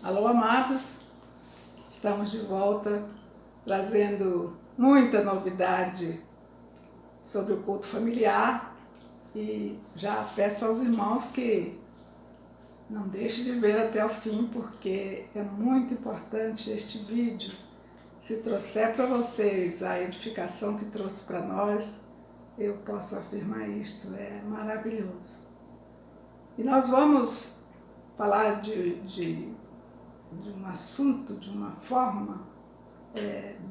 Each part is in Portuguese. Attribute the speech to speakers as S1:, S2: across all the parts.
S1: Alô, amados, estamos de volta trazendo muita novidade sobre o culto familiar e já peço aos irmãos que não deixem de ver até o fim, porque é muito importante este vídeo. Se trouxer para vocês a edificação que trouxe para nós, eu posso afirmar isto, é maravilhoso. E nós vamos falar de um assunto de uma forma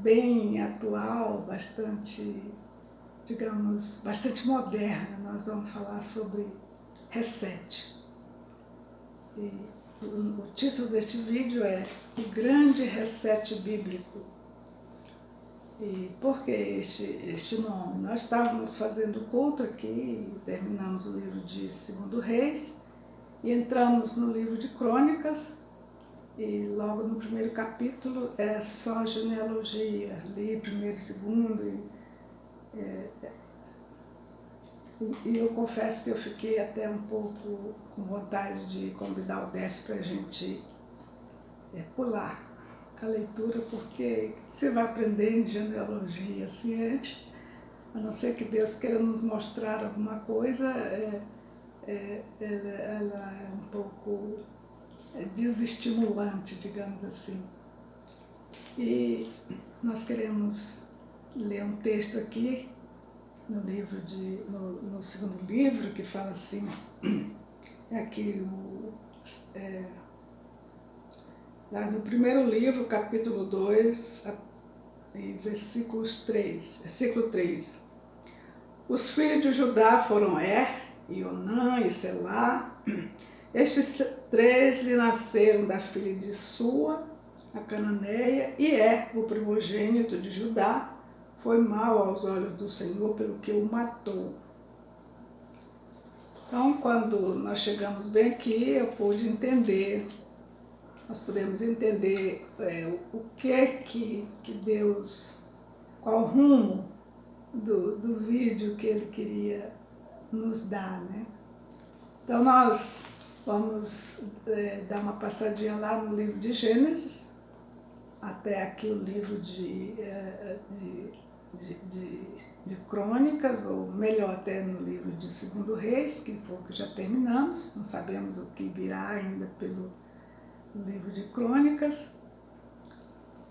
S1: bem atual, bastante, digamos, bastante moderna. Nós vamos falar sobre reset. E o título deste vídeo é O Grande Reset Bíblico. E por que este nome? Nós estávamos fazendo culto aqui, terminamos o livro de 2 Reis e entramos no livro de Crônicas. E logo no primeiro capítulo é só genealogia, li primeiro e segundo, e eu confesso que eu fiquei até um pouco com vontade de convidar o Décio para a gente pular a leitura, porque você vai aprender em genealogia assim antes, a não ser que Deus queira nos mostrar alguma coisa, ela é um pouco desestimulante, digamos assim. E nós queremos ler um texto aqui no livro no segundo livro, que fala assim, aqui lá no primeiro livro, capítulo 2, versículo 3. Os filhos de Judá foram e Onã e Selá. Estes 3 lhe nasceram da filha de Sua, a cananeia, e o primogênito de Judá, foi mau aos olhos do Senhor, pelo que o matou. Então, quando nós chegamos bem aqui, eu pude entender, nós podemos entender o que Deus, qual o rumo do vídeo que Ele queria nos dar, né? Então, nós vamos dar uma passadinha lá no livro de Gênesis, até aqui o livro de Crônicas, ou melhor, até no livro de 2 Reis, que foi o que já terminamos, não sabemos o que virá ainda pelo livro de Crônicas,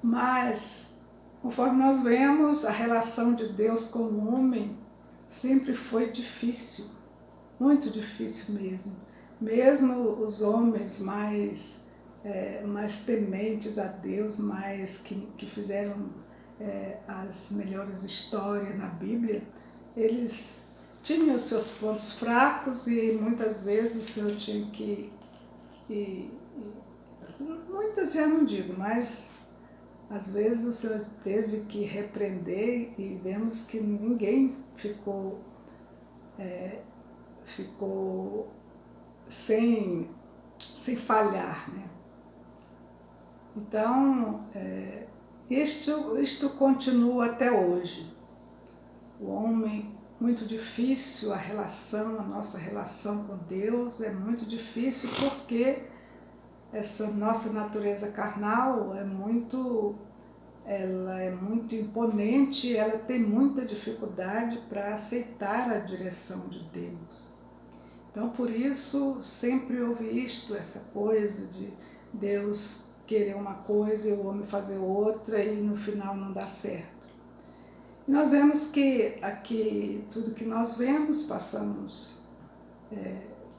S1: mas, conforme nós vemos, a relação de Deus com o homem sempre foi difícil, muito difícil mesmo. Mesmo os homens mais tementes a Deus, mais que fizeram as melhores histórias na Bíblia, eles tinham os seus pontos fracos e muitas vezes o Senhor tinha muitas vezes não digo, mas às vezes o Senhor teve que repreender, e vemos que ninguém ficou sem falhar, né? Então, isto continua até hoje. O homem, muito difícil a nossa relação com Deus é muito difícil, porque essa nossa natureza carnal ela é muito imponente, ela tem muita dificuldade para aceitar a direção de Deus. Então, por isso, sempre houve essa coisa de Deus querer uma coisa e o homem fazer outra, e no final não dá certo. E nós vemos que aqui, tudo que nós vemos, passamos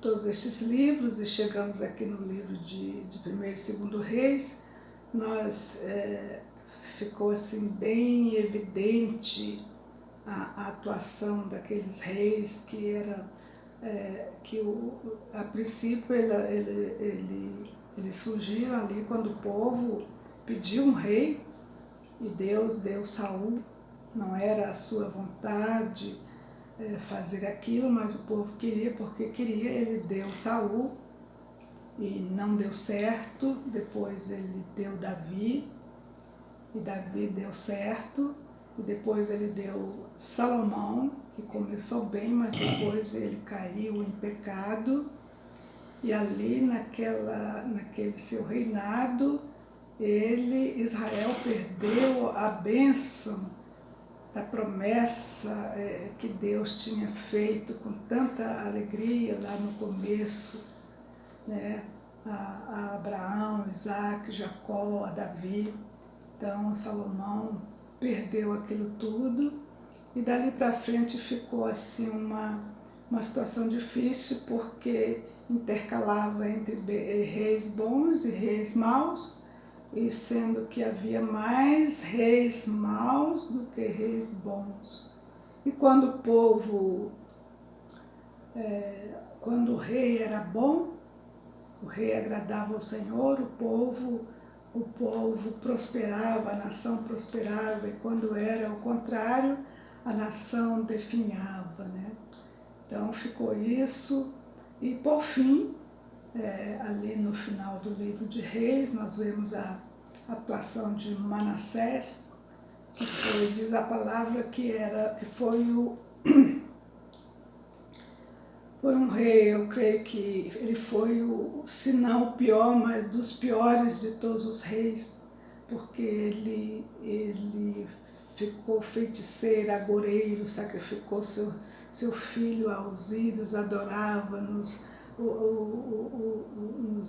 S1: todos estes livros e chegamos aqui no livro de 1º e 2º Reis, ficou assim bem evidente a atuação daqueles reis que a princípio eles surgiram ali quando o povo pediu um rei, e Deus deu Saul. Não era a sua vontade fazer aquilo, mas o povo queria, porque queria. Ele deu Saul e não deu certo. Depois ele deu Davi, e Davi deu certo. E depois ele deu Salomão, que começou bem, mas depois ele caiu em pecado. E ali naquele seu reinado, Israel perdeu a bênção da promessa que Deus tinha feito com tanta alegria lá no começo, né, a Abraão, Isaac, Jacó, a Davi. Então Salomão perdeu aquilo tudo e dali para frente ficou assim uma situação difícil, porque intercalava entre reis bons e reis maus, e sendo que havia mais reis maus do que reis bons. E quando o povo, quando o rei era bom, o rei agradava ao Senhor, o povo prosperava, a nação prosperava, e quando era o contrário, a nação definhava, né? Então ficou isso, e por fim, ali no final do livro de Reis, nós vemos a atuação de Manassés, que foi, diz a palavra, que foi um rei, eu creio que ele foi se não o pior, mas dos piores de todos os reis, porque ele ficou feiticeiro, agoreiro, sacrificou seu filho aos ídolos, adorava nos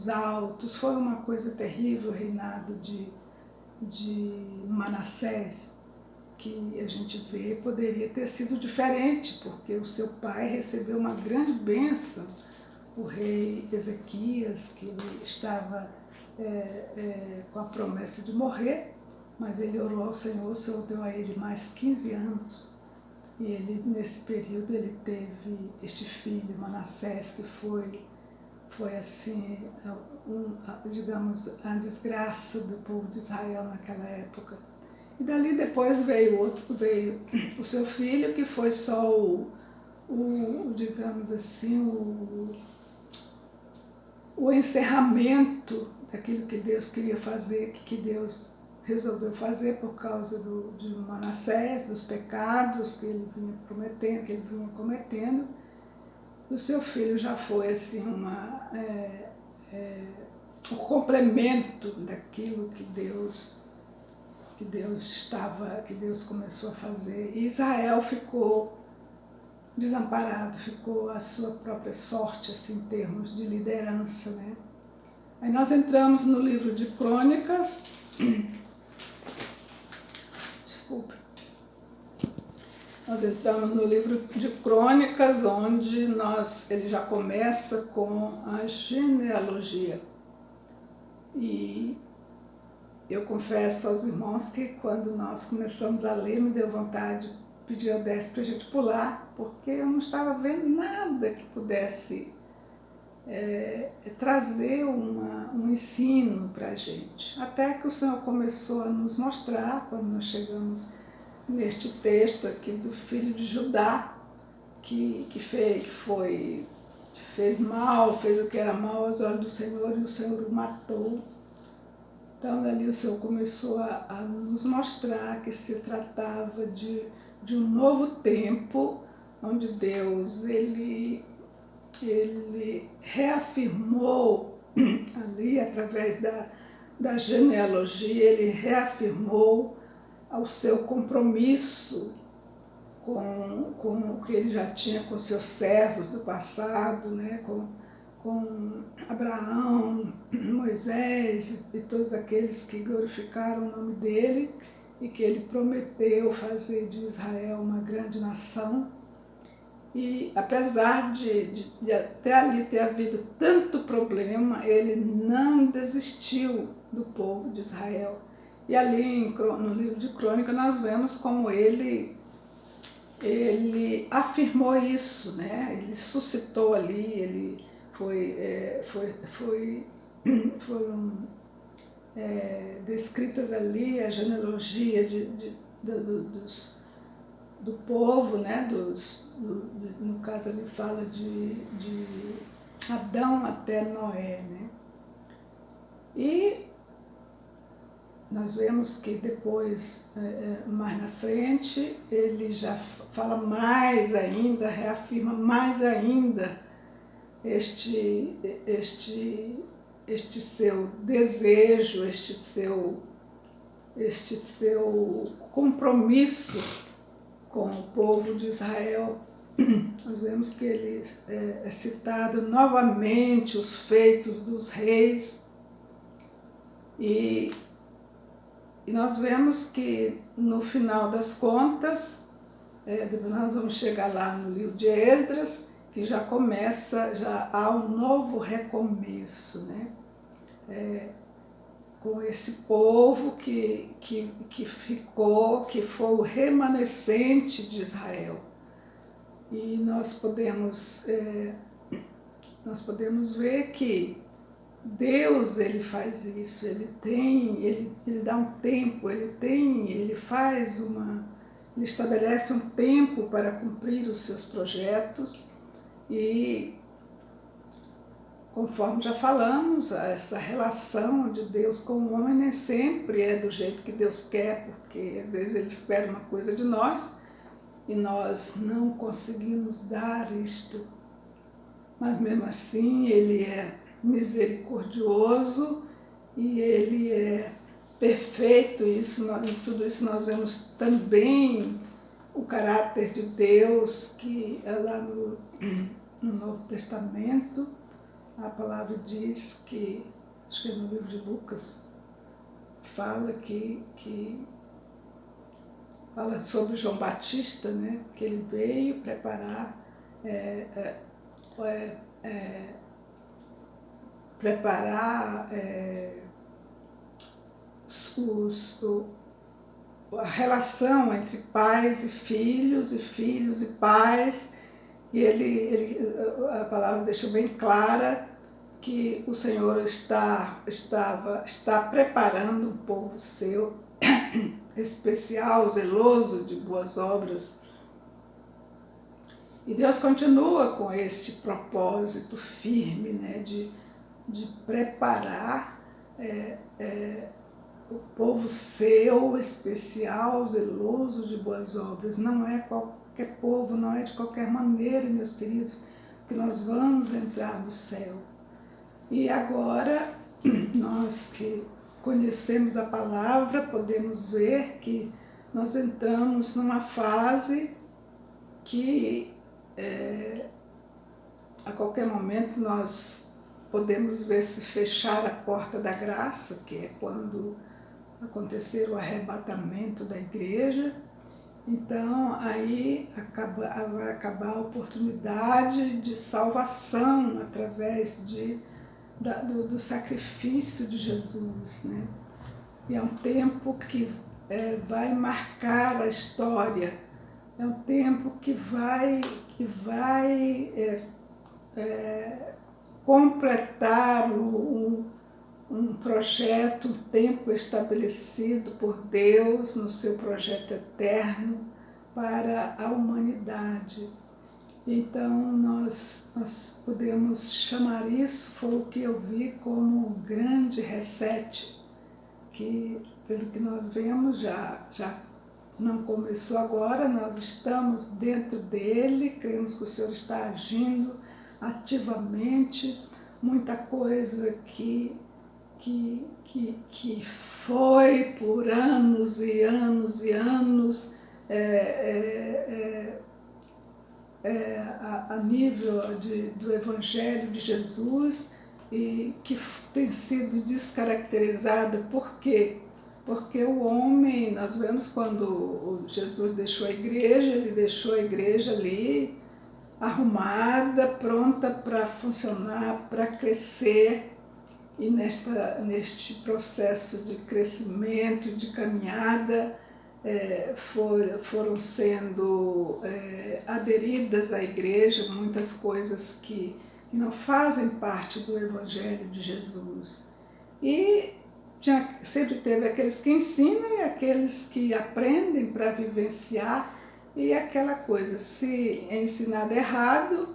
S1: altos. Foi uma coisa terrível o reinado de Manassés, que a gente vê poderia ter sido diferente, porque o seu pai recebeu uma grande bênção, o rei Ezequias, que ele estava com a promessa de morrer, mas ele orou ao Senhor, o Senhor deu a ele mais 15 anos, e ele, nesse período, ele teve este filho, Manassés, que foi assim, digamos, a desgraça do povo de Israel naquela época. E dali depois veio o seu filho, que foi só digamos assim, o encerramento daquilo que Deus queria fazer, que Deus resolveu fazer por causa de Manassés, dos pecados que ele vinha cometendo. O seu filho já foi assim o complemento daquilo que Deus começou a fazer. E Israel ficou desamparado, ficou a sua própria sorte, assim, em termos de liderança, né? Aí nós entramos no livro de Crônicas. Desculpa. Nós entramos no livro de Crônicas, onde ele já começa com a genealogia. E eu confesso aos irmãos que quando nós começamos a ler, me deu vontade de pedir ao Décio para a gente pular, porque eu não estava vendo nada que pudesse trazer um ensino para a gente. Até que o Senhor começou a nos mostrar, quando nós chegamos neste texto aqui do filho de Judá, que fez mal, fez o que era mal aos olhos do Senhor, e o Senhor o matou. Então, ali o Senhor começou a nos mostrar que se tratava de um novo tempo, onde Deus ele reafirmou ali, através da genealogia, ele reafirmou o seu compromisso com o que ele já tinha com seus servos do passado, né? com Abraão, Moisés e todos aqueles que glorificaram o nome dele, e que ele prometeu fazer de Israel uma grande nação. E apesar de até ali ter havido tanto problema, ele não desistiu do povo de Israel. E ali no livro de Crônica nós vemos como ele afirmou isso, né? Ele suscitou ali, ele foram descritas ali a genealogia do povo, né? No caso ele fala de Adão até Noé, né? E nós vemos que depois, mais na frente, ele já fala mais ainda, reafirma mais ainda este seu desejo, este seu compromisso com o povo de Israel. Nós vemos que ele é citado novamente, os feitos dos reis, e nós vemos que no final das contas, nós vamos chegar lá no livro de Esdras, que já começa, já há um novo recomeço, né? Com esse povo que ficou, que foi o remanescente de Israel. E nós podemos ver que Deus, ele faz isso, ele dá um tempo, ele estabelece um tempo para cumprir os seus projetos. E conforme já falamos, essa relação de Deus com o homem nem sempre é do jeito que Deus quer, porque às vezes ele espera uma coisa de nós e nós não conseguimos dar isto. Mas mesmo assim ele é misericordioso e ele é perfeito. Em tudo isso nós vemos também o caráter de Deus, que é lá no Novo Testamento. A palavra diz que, acho que é no livro de Lucas, fala fala sobre João Batista, né? Que ele veio preparar a relação entre pais e filhos e pais, e a palavra deixa bem clara que o Senhor está preparando um povo seu especial, zeloso de boas obras. E Deus continua com este propósito firme, né, de preparar o povo seu, especial, zeloso de boas obras. Não é qualquer povo, não é de qualquer maneira, meus queridos, que nós vamos entrar no céu. E agora, nós que conhecemos a palavra, podemos ver que nós entramos numa fase que a qualquer momento nós podemos ver se fechar a porta da graça, que é quando acontecer o arrebatamento da igreja. Então aí vai acabar a oportunidade de salvação através do sacrifício de Jesus, né? E é um tempo que vai marcar a história, é um tempo que vai completar um projeto, um tempo estabelecido por Deus no seu projeto eterno para a humanidade. Então nós podemos chamar isso, foi o que eu vi como um grande reset, que pelo que nós vemos já não começou agora, nós estamos dentro dele, cremos que o Senhor está agindo ativamente, muita coisa que foi por anos e anos e anos a nível do Evangelho de Jesus, e que tem sido descaracterizada. Por quê? Porque o homem, nós vemos quando Jesus deixou a igreja, ele deixou a igreja ali arrumada, pronta para funcionar, para crescer, e neste processo de crescimento, de caminhada, foram sendo aderidas à igreja muitas coisas que não fazem parte do Evangelho de Jesus. E sempre teve aqueles que ensinam e aqueles que aprendem para vivenciar, e aquela coisa, se é ensinado errado,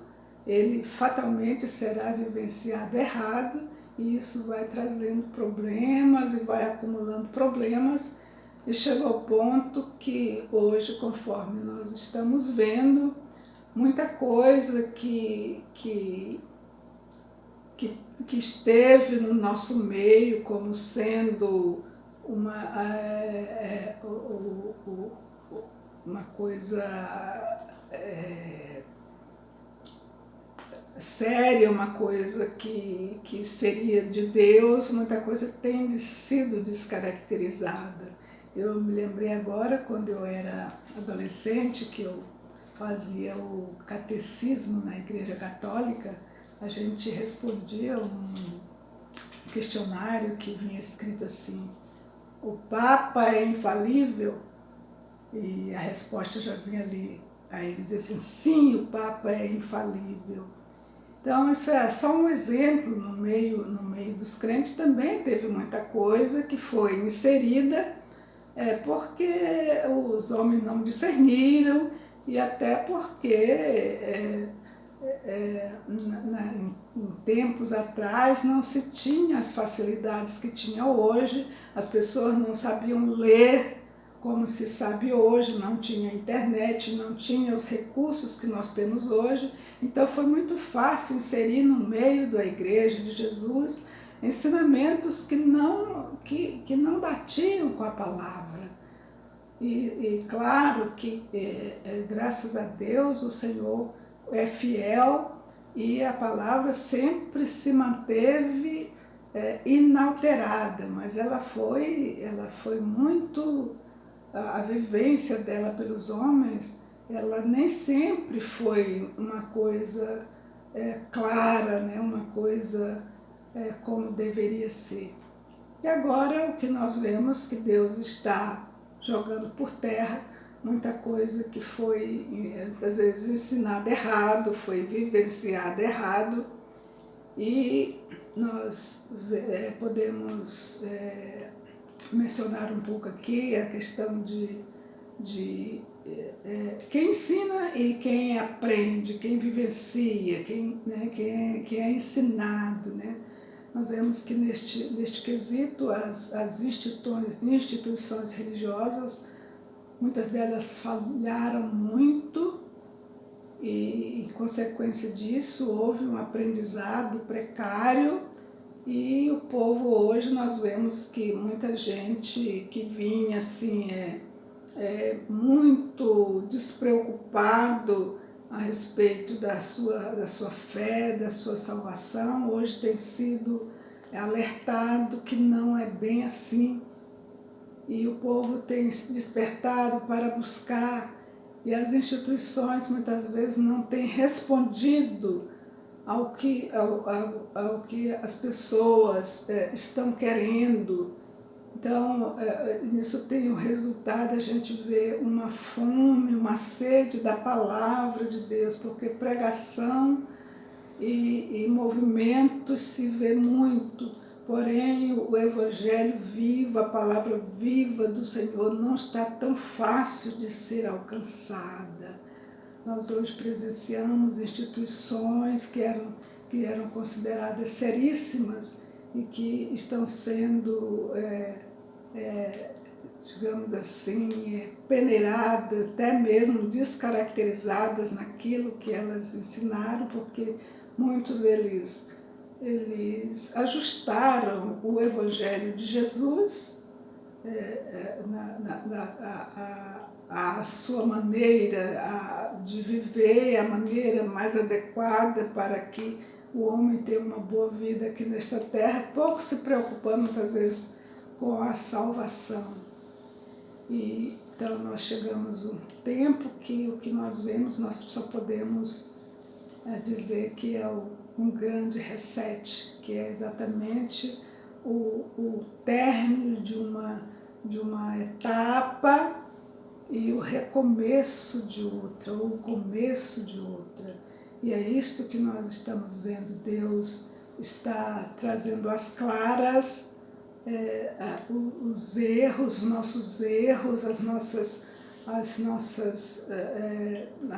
S1: ele fatalmente será vivenciado errado, e isso vai trazendo problemas e vai acumulando problemas, e chegou ao ponto que hoje, conforme nós estamos vendo, muita coisa que que esteve no nosso meio como sendo uma coisa séria, uma coisa que seria de Deus, muita coisa tem sido descaracterizada. Eu me lembrei agora, quando eu era adolescente, que eu fazia o catecismo na Igreja Católica, a gente respondia um questionário que vinha escrito assim: o Papa é infalível? E a resposta já vinha ali. Aí ele dizia assim: sim, o Papa é infalível. Então, isso é só um exemplo. No meio dos crentes também teve muita coisa que foi inserida porque os homens não discerniram e até porque em tempos atrás não se tinha as facilidades que tinha hoje, as pessoas não sabiam ler como se sabe hoje, não tinha internet, não tinha os recursos que nós temos hoje, então foi muito fácil inserir no meio da Igreja de Jesus ensinamentos que não batiam com a palavra. E claro que, graças a Deus, o Senhor é fiel e a palavra sempre se manteve inalterada, mas ela foi muito, a vivência dela pelos homens, ela nem sempre foi uma coisa clara, né? Uma coisa como deveria ser. E agora o que nós vemos que Deus está jogando por terra muita coisa que foi, às vezes, ensinada errado, foi vivenciada errado, e nós podemos mencionar um pouco aqui a questão de quem ensina e quem aprende, quem vivencia, quem é ensinado, né? Nós vemos que neste quesito as instituições religiosas, muitas delas falharam muito e, em consequência disso, houve um aprendizado precário e o povo hoje, nós vemos que muita gente que vinha assim, muito despreocupado a respeito da sua fé, da sua salvação, hoje tem sido alertado que não é bem assim. E o povo tem se despertado para buscar, e as instituições muitas vezes não têm respondido ao que as pessoas estão querendo. Então, isso tem o resultado, a gente vê uma fome, uma sede da palavra de Deus, porque pregação e movimentos se vê muito, porém o Evangelho vivo, a palavra viva do Senhor não está tão fácil de ser alcançada. Nós hoje presenciamos instituições que eram consideradas seríssimas e que estão sendo, digamos assim, peneiradas, até mesmo descaracterizadas naquilo que elas ensinaram, porque muitos eles ajustaram o Evangelho de Jesus a sua maneira de viver, a maneira mais adequada para que o homem tenha uma boa vida aqui nesta terra, pouco se preocupando muitas vezes com a salvação. E então nós chegamos um tempo que o que nós vemos, nós só podemos dizer que é um grande reset, que é exatamente o término de uma etapa e o recomeço de outra, ou o começo de outra. E é isto que nós estamos vendo. Deus está trazendo às claras os erros, nossos erros, a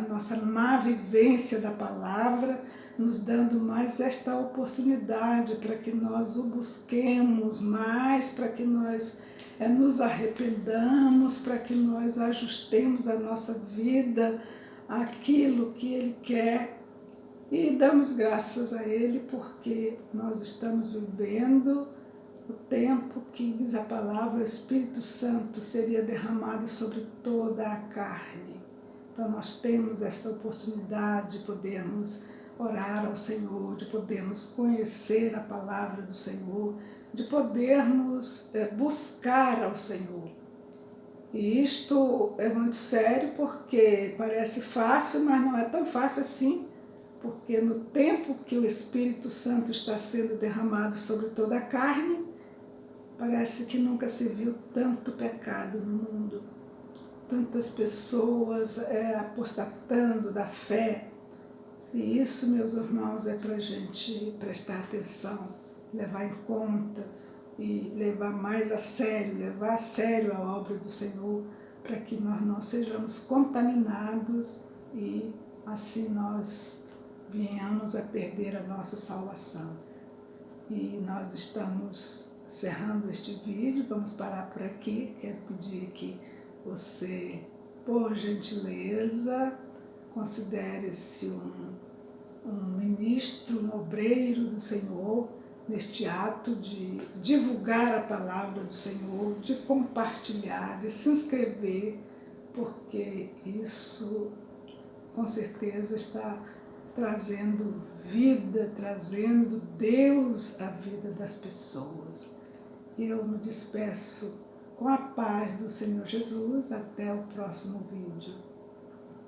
S1: nossa má vivência da palavra, nos dando mais esta oportunidade para que nós o busquemos mais, para que nós nos arrependamos, para que nós ajustemos a nossa vida àquilo que Ele quer E damos graças a Ele porque nós estamos vivendo o tempo que, diz a palavra, o Espírito Santo seria derramado sobre toda a carne. Então nós temos essa oportunidade de podermos orar ao Senhor, de podermos conhecer a palavra do Senhor, de podermos buscar ao Senhor. E isto é muito sério porque parece fácil, mas não é tão fácil assim, porque no tempo que o Espírito Santo está sendo derramado sobre toda a carne, parece que nunca se viu tanto pecado no mundo, tantas pessoas apostatando da fé. E isso, meus irmãos, é para a gente prestar atenção, levar em conta e levar mais a sério, levar a sério a obra do Senhor, para que nós não sejamos contaminados e assim nós venhamos a perder a nossa salvação. E nós estamos encerrando este vídeo, vamos parar por aqui. Quero pedir que você, por gentileza, considere-se um ministro, um obreiro do Senhor, neste ato de divulgar a palavra do Senhor, de compartilhar, de se inscrever, porque isso com certeza está trazendo vida, trazendo Deus à vida das pessoas. Eu me despeço com a paz do Senhor Jesus. Até o próximo vídeo.